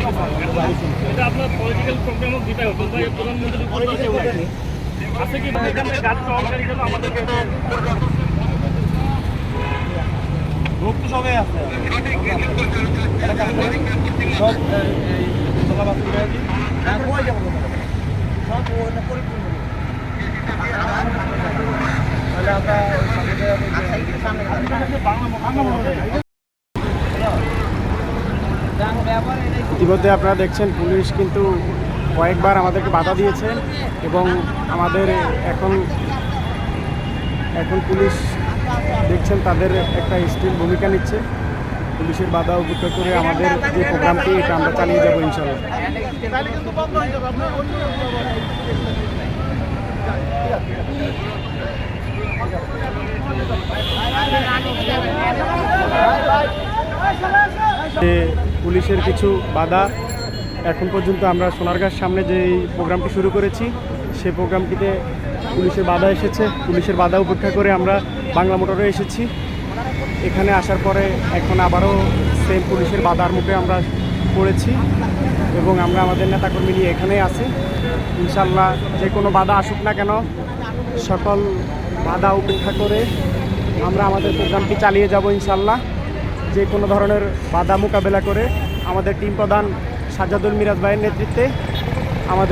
এটা আপনার পলিটিক্যাল প্রোগ্রামও দিতে হতো বা প্রধানমন্ত্রী আছে কি এখানে গাছ সহকারী জন্য আমাদেরকে লোক তো সবাই আছে সব ইতিমধ্যে আপনারা দেখছেন পুলিশ কিন্তু কয়েকবার আমাদেরকে বাধা দিয়েছে এবং আমাদের এখন পুলিশ দেখছেন তাদের একটা স্টিল ভূমিকা নিচ্ছে। পুলিশের বাধা উপেক্ষা করে আমাদের যে প্রোগ্রামটি এটা আমরা চালিয়ে যাবো ইনশাল্লাহ। যে পুলিশের কিছু বাধা এখন পর্যন্ত আমরা সোনারগাঁর সামনে যে প্রোগ্রামটি শুরু করেছি সেই প্রোগ্রামটিতে পুলিশের বাধা এসেছে। পুলিশের বাধা উপেক্ষা করে আমরা বাংলা মোটরে এসেছি। এখানে আসার পরে এখন আবারও সেম পুলিশের বাধার মুখে আমরা পড়েছি এবং আমরা আমাদের নেতাকর্মী নিয়ে এখানেই আছি। ইনশাল্লাহ যে কোনো বাধা আসুক না কেন সকল বাধা উপেক্ষা করে আমরা আমাদের প্রোগ্রামটি চালিয়ে যাব ইনশাল্লাহ। যে কোনো ধরনের বাধা মোকাবেলা করে আমাদের টিম প্রধান সাজ্জাদুল মিরাজ ভাইয়ের নেতৃত্বে আমাদের